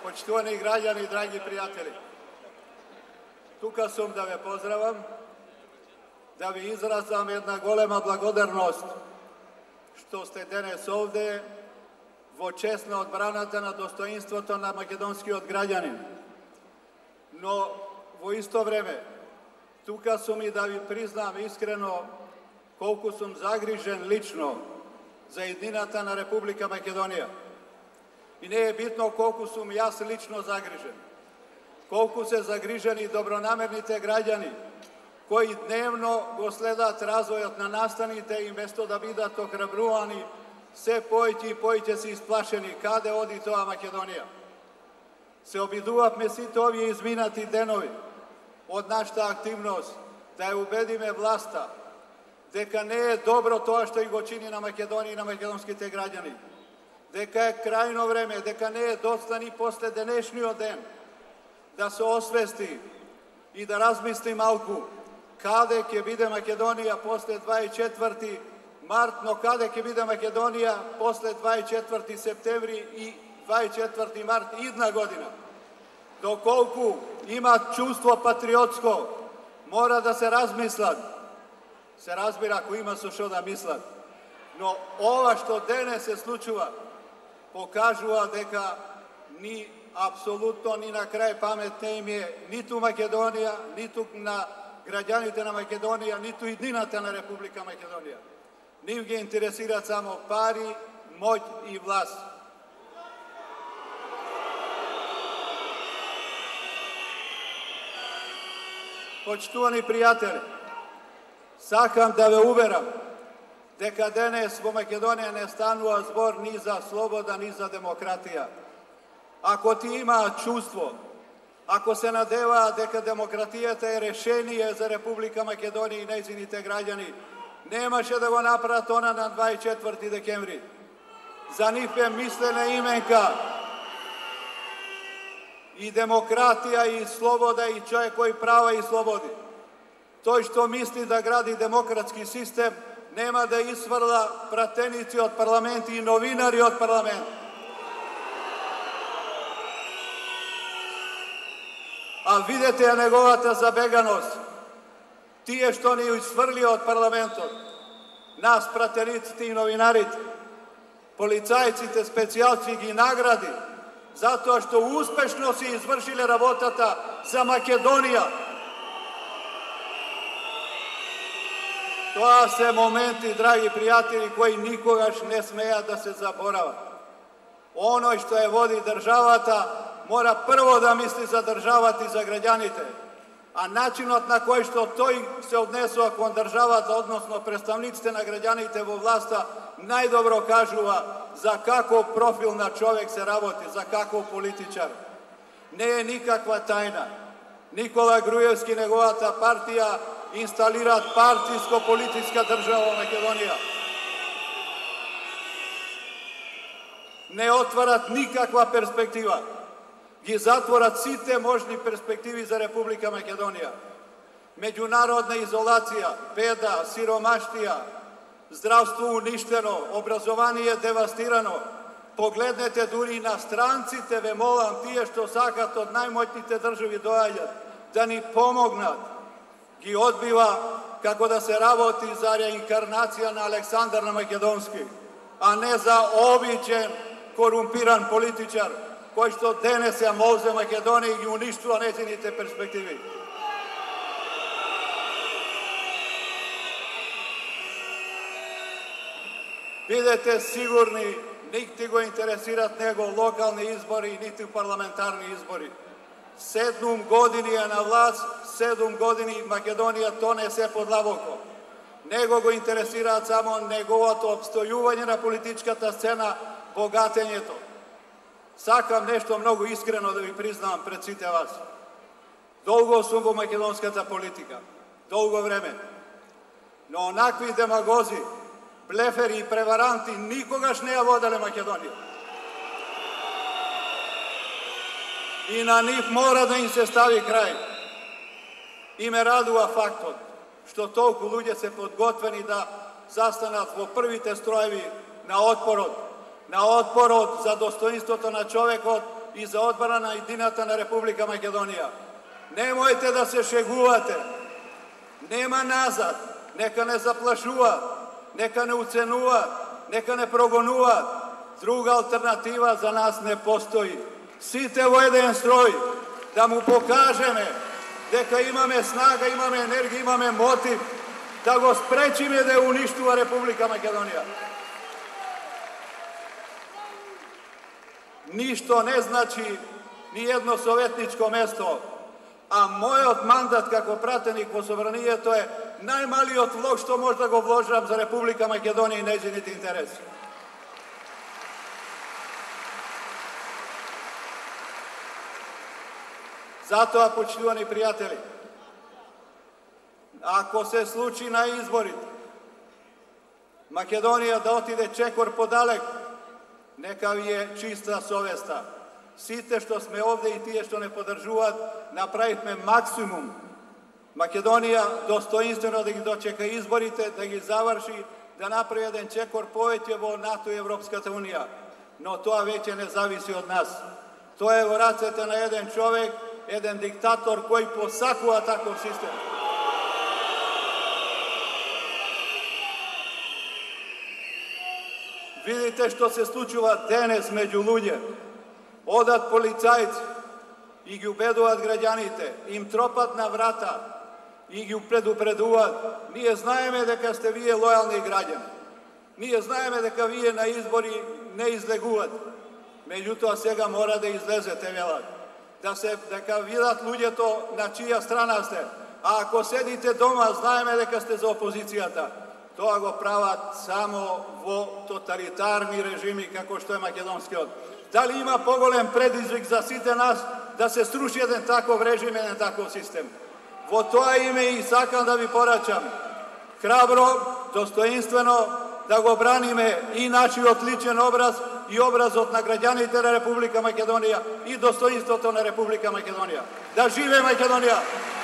Почитувани граѓани, драги пријатели, тука сум да ве поздравам, да ви изразам една голема благодарност што сте денес овде во чест на одбраната на достоинството на македонскиот граѓанин. Но во исто време, тука сум и да ви признам искрено колку сум загрижен лично за еднината на Република Македонија. И не е битно колку сум јас лично загрижен, колку се загрижени добронамерните граѓани, кои дневно го следат развојот на настаните и место да бидат охрабрувани, се поеќе и поеќе се исплашени каде оди тоа Македонија. Се обидувавме сите овие изминати денови од нашата активност да ја убедиме власта дека не е добро тоа што и го чини на Македонија и на македонските граѓани, дека е крајно време, дека не е доста ни после денешниот ден да се освести и да размисли малку каде ќе биде Македонија после 24 март, но каде ќе биде Македонија после 24 септември и 24 март идна година. Доколку имат чувство патриотско, мора да се размислат. Се разбира ако има со што да мислат. Но ова што денес се случува, покажува дека ни апсолутно ни на крај памет не им е ниту Македонија, ниту на граѓаните на Македонија, ниту иднината на Република Македонија. Нив ги интересираат само пари, моќ и власт. Почитувани пријатели, сакам да ве уверам дека денес во Македонија не станува збор ни за слобода, ни за демократија. Ако ти имаат чувство, ако се надеваат дека демократијата е решение за Република Македонија и нејзините граѓани, немаше да го направат она на 24 декември. За нив е мислена именка и демократија, и слобода, и човекови права и слободи. Тој што мисли да гради демократски систем, нема да исфрла пратеници од парламент и новинари од парламент. А видете ја неговата забеганост. Тие што ни исфрли од парламентот, нас пратениците и новинарите, полицајците, специјалци ги награди, затоа што успешно си извршиле работата за Македонија. Тоа се моменти, драги пријатели, кои никогаш не смеат да се заборават. Оној што ја води државата мора прво да мисли за државата и за граѓаните, а начинот на кој што тој се однесува кон државата, односно представниците на граѓаните во власта, најдобро кажува за каков профил на човек се работи, за каков политичар. Не е никаква тајна. Никола Груевски и неговата партија инсталираат партиско-политичка држава во Македонија. Не отварат никаква перспектива. Ги затворат сите можни перспективи за Република Македонија. Меѓународна изолација, беда, сиромаштија, здравство уништено, образование девастирано. Погледнете дури на странците, ве молам, тие што сакат од најмоćните држави доаѓат да ни помогнат. Ги одбива како да се работи за реинкарнација на Александар на Македонски, а не за обичен, корумпиран политичар, кој што денес ја молзе Македонија и ги уништува нејзините перспективи. Бидете сигурни, никти го интересират него локални избори, нити парламентарни избори. 7 години е на власт, 7 години Македонија тоне се подлабоко. Него го интересираат само неговото обстојување на политичката сцена, богатењето. Сакам нешто многу искрено да ви признавам пред сите вас. Долго сум во македонската политика, долго време. Но онакви демагози, блефери и преваранти никогаш не ја воделе Македонија. И на нив мора да им се стави крај. И ме радува фактот што толку луѓе се подготвени да застанат во првите строеви на отпорот за достоинството на човекот i za odbrana i dinatana Republika Makedonija. Nemojte da se šeguvate. Nema nazad. Neka ne zaplašuva, neka ne ucenuva, neka ne progonuva. Druga alternativa za nas ne postoji. Site vo jedan stroj, da mu pokažeme дека имаме снага, имаме енергија, имаме мотив да го спречиме да уништува Република Македонија. Ништо не значи ни едно советничко место, а мојот мандат како пратеник во собранието е најмалиот влог што може да го вложам за Република Македонија и нејзините интереси. Затоа, почитувани пријатели, ако се случи на изборите Македонија да отиде чекор подалеку, нека ви е чиста совеста. Сите што сме овде и тие што не подржуваат, направивме максимум Македонија достоинствено да ги дочека изборите, да ги заврши, да направи еден чекор повеќе во НАТО и Европската Унија. Но тоа веќе не зависи од нас. Тоа е во рацете на еден човек, еден диктатор кој посакува таков систем. Видите што се случува денес меѓу луѓе. Одат полицајци и ги убедуваат граѓаните, им тропат на врата и ги предупредуваат. Ние знаеме дека сте вие лојални граѓани. Ние знаеме дека вие на избори не излегувате. Меѓутоа сега мора да излезете, велат. Дека видат луѓето на чија страна сте. А ако седите дома, знаеме дека сте за опозицијата. Тоа го прават само во тоталитарни режими, како што е македонскиот. Дали има поголем предизвик за сите нас да се сруши еден таков режим, еден таков систем? Во тоа име и сакам да ви порачам храбро, достоинствено да го браниме и нашиот личен образ и образот на граѓаните на Република Македонија и достоинството на Република Македонија. Да живее Македонија!